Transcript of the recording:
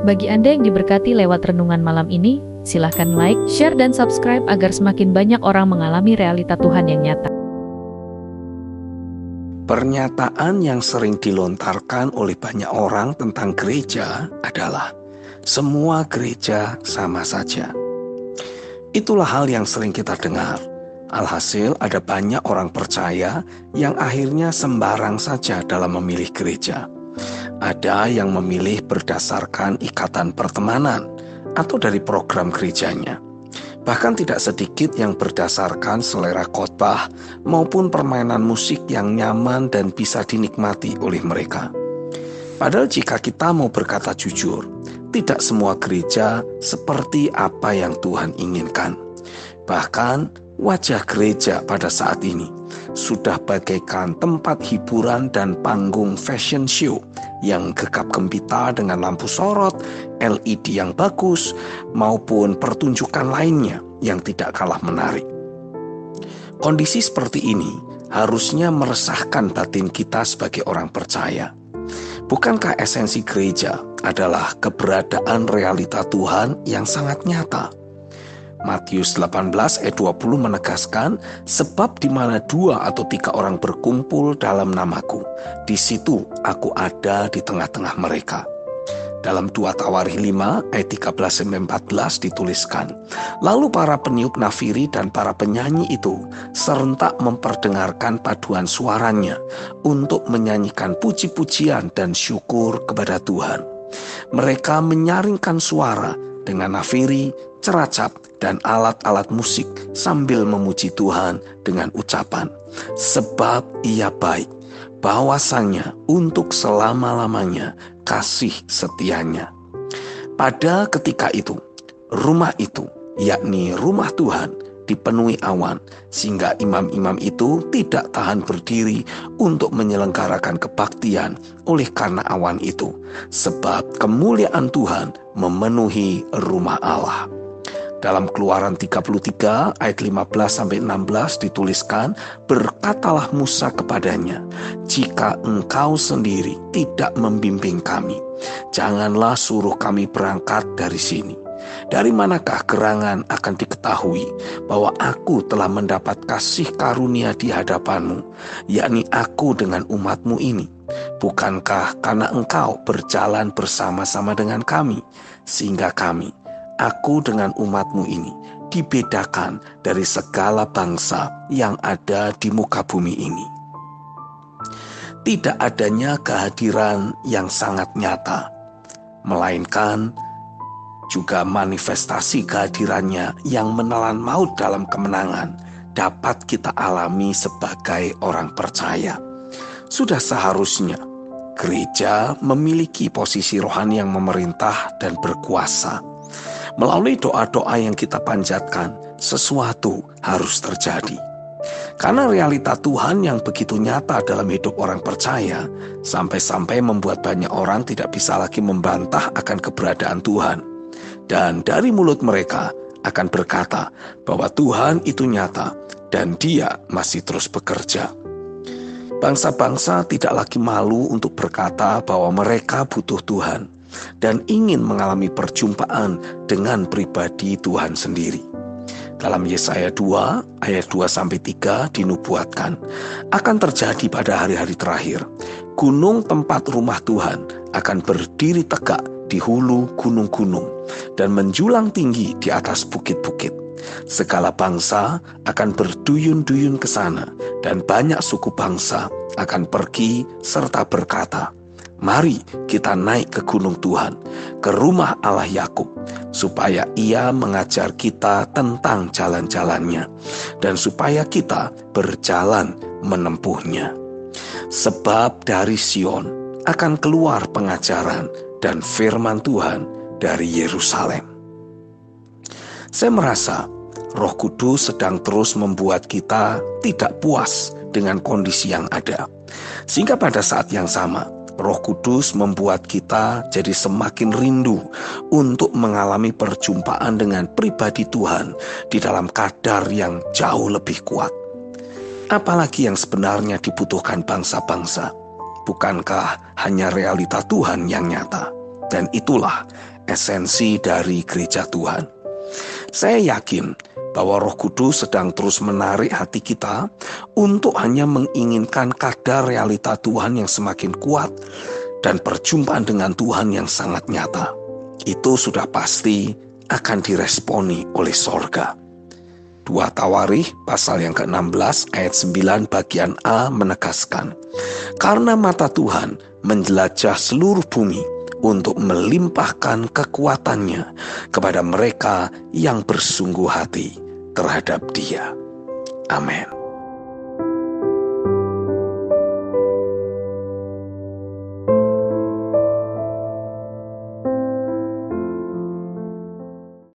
Bagi Anda yang diberkati lewat renungan malam ini, silahkan like, share, dan subscribe agar semakin banyak orang mengalami realita Tuhan yang nyata. Pernyataan yang sering dilontarkan oleh banyak orang tentang gereja adalah semua gereja sama saja. Itulah hal yang sering kita dengar. Alhasil ada banyak orang percaya yang akhirnya sembarang saja dalam memilih gereja. Ada yang memilih berdasarkan ikatan pertemanan atau dari program gerejanya. Bahkan tidak sedikit yang berdasarkan selera khotbah maupun permainan musik yang nyaman dan bisa dinikmati oleh mereka. Padahal jika kita mau berkata jujur, tidak semua gereja seperti apa yang Tuhan inginkan. Bahkan wajah gereja pada saat ini sudah bagaikan tempat hiburan dan panggung fashion show yang gegap gempita dengan lampu sorot, LED yang bagus, maupun pertunjukan lainnya yang tidak kalah menarik. Kondisi seperti ini harusnya meresahkan batin kita sebagai orang percaya. Bukankah esensi gereja adalah keberadaan realita Tuhan yang sangat nyata? Matius 18 ayat 20 menegaskan, sebab di mana 2 atau 3 orang berkumpul dalam namaku, di situ aku ada di tengah-tengah mereka. Dalam 2 Tawarikh 5 ayat 13-14 dituliskan, lalu para peniup nafiri dan para penyanyi itu serentak memperdengarkan paduan suaranya untuk menyanyikan puji-pujian dan syukur kepada Tuhan. Mereka menyaringkan suara dengan nafiri, ceracap, dan alat-alat musik sambil memuji Tuhan dengan ucapan, sebab Ia baik, bahwasannya untuk selama-lamanya kasih setianya. Pada ketika itu, rumah itu, yakni rumah Tuhan, dipenuhi awan, sehingga imam-imam itu tidak tahan berdiri untuk menyelenggarakan kebaktian oleh karena awan itu, sebab kemuliaan Tuhan memenuhi rumah Allah. Dalam Keluaran 33 ayat 15-16 dituliskan, berkatalah Musa kepadanya, jika engkau sendiri tidak membimbing kami, janganlah suruh kami berangkat dari sini. Dari manakah gerangan akan diketahui bahwa aku telah mendapat kasih karunia di hadapanmu, yakni aku dengan umatmu ini? Bukankah karena engkau berjalan bersama-sama dengan kami, sehingga kami, aku dengan umatmu ini, dibedakan dari segala bangsa yang ada di muka bumi ini. Tidak adanya kehadiran yang sangat nyata, melainkan juga manifestasi kehadirannya yang menelan maut dalam kemenangan dapat kita alami sebagai orang percaya. Sudah seharusnya gereja memiliki posisi rohani yang memerintah dan berkuasa. Melalui doa-doa yang kita panjatkan, sesuatu harus terjadi. Karena realita Tuhan yang begitu nyata dalam hidup orang percaya, sampai-sampai membuat banyak orang tidak bisa lagi membantah akan keberadaan Tuhan. Dan dari mulut mereka akan berkata bahwa Tuhan itu nyata dan Dia masih terus bekerja. Bangsa-bangsa tidak lagi malu untuk berkata bahwa mereka butuh Tuhan dan ingin mengalami perjumpaan dengan pribadi Tuhan sendiri. Dalam Yesaya 2 ayat 2-3 dinubuatkan, akan terjadi pada hari-hari terakhir, gunung tempat rumah Tuhan akan berdiri tegak di hulu gunung-gunung dan menjulang tinggi di atas bukit-bukit. Segala bangsa akan berduyun-duyun ke sana, dan banyak suku bangsa akan pergi serta berkata, mari kita naik ke gunung Tuhan, ke rumah Allah Yakub, supaya Ia mengajar kita tentang jalan-jalannya, dan supaya kita berjalan menempuhnya. Sebab dari Sion akan keluar pengajaran dan firman Tuhan dari Yerusalem. Saya merasa Roh Kudus sedang terus membuat kita tidak puas dengan kondisi yang ada. Sehingga pada saat yang sama, Roh Kudus membuat kita jadi semakin rindu untuk mengalami perjumpaan dengan pribadi Tuhan di dalam kadar yang jauh lebih kuat. Apalagi yang sebenarnya dibutuhkan bangsa-bangsa. Bukankah hanya realita Tuhan yang nyata? Dan itulah esensi dari gereja Tuhan. Saya yakin bahwa Roh Kudus sedang terus menarik hati kita untuk hanya menginginkan kadar realita Tuhan yang semakin kuat dan perjumpaan dengan Tuhan yang sangat nyata. Itu sudah pasti akan diresponi oleh sorga. 2 Tawarikh pasal yang ke-16 ayat 9 bagian A menegaskan, karena mata Tuhan menjelajah seluruh bumi untuk melimpahkan kekuatannya kepada mereka yang bersungguh hati terhadap Dia. Amin.